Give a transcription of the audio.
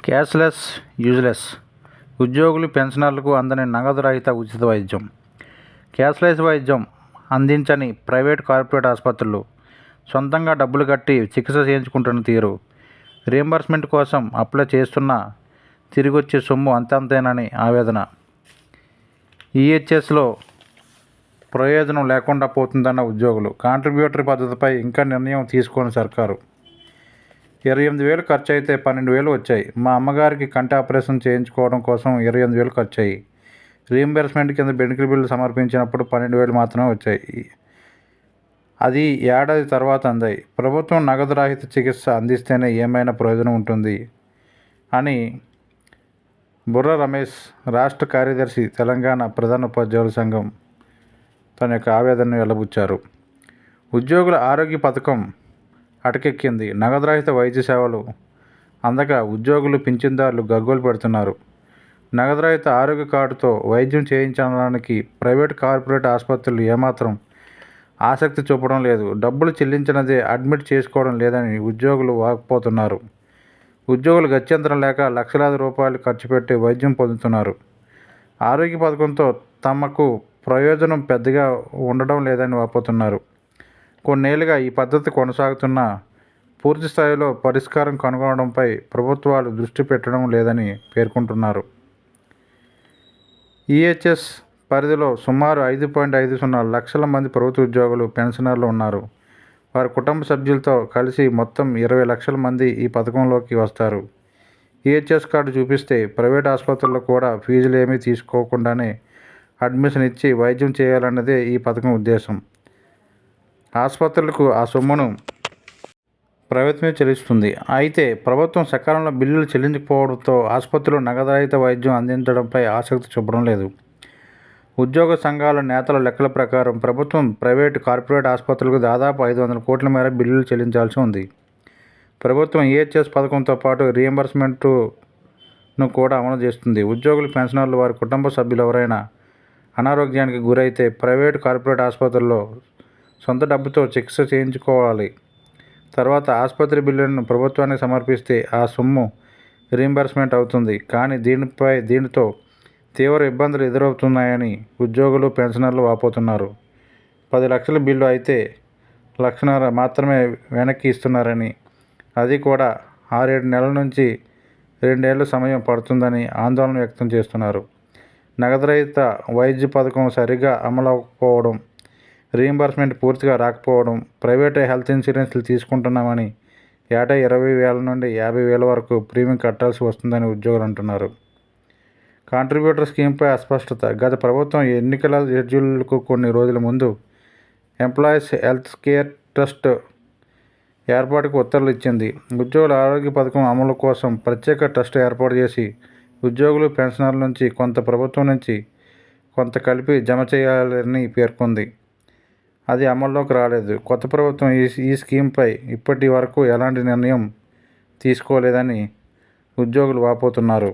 Cashless useless ఉద్యోగులు, పెన్షనర్లకు అందని నగదు రహిత ఉచిత వైద్యం. క్యాష్లెస్ వైద్యం అందించని ప్రైవేట్, కార్పొరేట్ ఆసుపత్రులు సొంతంగా డబ్బులు కట్టి చికిత్స చేయించుకుంటున్న తీరు, రీయింబర్స్మెంట్ కోసం అప్లై చేస్తున్నా తిరిగొచ్చే సొమ్ము అంతంతేనని ఆవేదన. ఈహెచ్ఎస్లో ప్రయోజనం లేకుండా పోతుందన్న ఉద్యోగులు. కాంట్రిబ్యూటరీ పద్ధతిపై ఇంకా నిర్ణయం తీసుకోని సర్కారు. 28,000 ఖర్చు అయితే 12,000 వచ్చాయి. మా అమ్మగారికి కంటి ఆపరేషన్ చేయించుకోవడం కోసం 28,000 ఖర్చయ్యి. రీయింబర్స్మెంట్ కింద మెడికల్ బిల్లు సమర్పించినప్పుడు 12,000 మాత్రమే వచ్చాయి. అది ఏడాది తర్వాత అందాయి. ప్రభుత్వం నగదు రహిత చికిత్స అందిస్తేనే ఏమైనా ప్రయోజనం ఉంటుంది అని బుర్ర రమేష్, రాష్ట్ర కార్యదర్శి, తెలంగాణ ప్రధాన ఉపాధ్యాయుల సంఘం తన యొక్క ఆవేదనను వెల్లబుచ్చారు. ఉద్యోగుల ఆరోగ్య పథకం అటకెక్కింది. నగదు రహిత వైద్య సేవలు అందక ఉద్యోగులు, పింఛన్దారులు గగ్గోలు పెడుతున్నారు. నగదు రహిత ఆరోగ్య కార్డుతో వైద్యం చేయించడానికి ప్రైవేట్, కార్పొరేట్ ఆసుపత్రులు ఏమాత్రం ఆసక్తి చూపడం లేదు. డబ్బులు చెల్లించినదే అడ్మిట్ చేసుకోవడం లేదని ఉద్యోగులు వాపోతున్నారు. ఉద్యోగులు గత్యంతరం లేక లక్షలాది రూపాయలు ఖర్చు పెట్టి వైద్యం పొందుతున్నారు. ఆరోగ్య పథకంతో తమకు ప్రయోజనం పెద్దగా ఉండడం లేదని వాపోతున్నారు. కొన్నేళ్లుగా ఈ పద్ధతి కొనసాగుతున్నా పూర్తి స్థాయిలో పరిష్కారం కనుగొనడంపై ప్రభుత్వాలు దృష్టి పెట్టడం లేదని పేర్కొంటున్నారు. ఈహెచ్ఎస్ పరిధిలో సుమారు 5.50 లక్షల మంది ప్రభుత్వ ఉద్యోగులు, పెన్షనర్లు ఉన్నారు. వారి కుటుంబ సభ్యులతో కలిసి మొత్తం 20 లక్షల మంది ఈ పథకంలోకి వస్తారు. ఈహెచ్ఎస్ కార్డు చూపిస్తే ప్రైవేట్ ఆసుపత్రుల్లో కూడా ఫీజులు ఏమీ తీసుకోకుండానే అడ్మిషన్ ఇచ్చి వైద్యం చేయాలన్నదే ఈ పథకం ఉద్దేశం. ఆసుపత్రులకు ఆ సొమ్మును ప్రభుత్వమే చెల్లిస్తుంది. అయితే ప్రభుత్వం సకాలంలో బిల్లులు చెల్లించకపోవడంతో ఆసుపత్రులు నగదు రహిత వైద్యం అందించడంపై ఆసక్తి చూపడం లేదు. ఉద్యోగ సంఘాల నేతల లెక్కల ప్రకారం ప్రభుత్వం ప్రైవేటు, కార్పొరేట్ ఆసుపత్రులకు దాదాపు 500 కోట్ల మేర బిల్లులు చెల్లించాల్సి ఉంది. ప్రభుత్వం ఈహెచ్ఎస్ పథకంతో పాటు రీయింబర్స్మెంట్ను కూడా అమలు చేస్తుంది. ఉద్యోగులు, పెన్షనర్లు, వారి కుటుంబ సభ్యులు ఎవరైనా అనారోగ్యానికి గురైతే ప్రైవేటు, కార్పొరేట్ ఆసుపత్రుల్లో సొంత డబ్బుతో చికిత్స చేయించుకోవాలి. తర్వాత ఆసుపత్రి బిల్లులను ప్రభుత్వానికి సమర్పిస్తే ఆ సొమ్ము రీయింబర్స్మెంట్ అవుతుంది. కానీ దీనితో తీవ్ర ఇబ్బందులు ఎదురవుతున్నాయని ఉద్యోగులు, పెన్షనర్లు వాపోతున్నారు. 10 లక్షల బిల్లు అయితే 1,50,000 మాత్రమే వెనక్కి ఇస్తున్నారని, అది కూడా 6-7 నెలల నుంచి 2 ఏళ్ల సమయం పడుతుందని ఆందోళన వ్యక్తం చేస్తున్నారు. నగదు రహిత వైద్య పథకం సరిగా అమలవకపోవడం, రీయింబర్స్మెంట్ పూర్తిగా రాకపోవడం, ప్రైవేట్ హెల్త్ ఇన్సూరెన్స్లు తీసుకుంటున్నామని ఏటా 20,000 నుండి 50,000 వరకు ప్రీమియం కట్టాల్సి వస్తుందని ఉద్యోగులు అంటున్నారు. కాంట్రిబ్యూటర్ స్కీమ్పై అస్పష్టత. గత ప్రభుత్వం ఎన్నికల షెడ్యూల్కు కొన్ని రోజుల ముందు ఎంప్లాయీస్ హెల్త్ కేర్ ట్రస్ట్ ఏర్పాటుకు ఉత్తర్వులు ఇచ్చింది. ఉద్యోగుల ఆరోగ్య పథకం అమలు కోసం ప్రత్యేక ట్రస్ట్ ఏర్పాటు చేసి ఉద్యోగులు, పెన్షనర్ల నుంచి కొంత, ప్రభుత్వం నుంచి కొంత కలిపి జమ చేయాలని పేర్కొంది. అది అమల్లోకి రాలేదు. కొత్త ప్రభుత్వం ఈ స్కీమ్పై ఇప్పటి వరకు ఎలాంటి నిర్ణయం తీసుకోలేదని ఉద్యోగులు వాపోతున్నారు.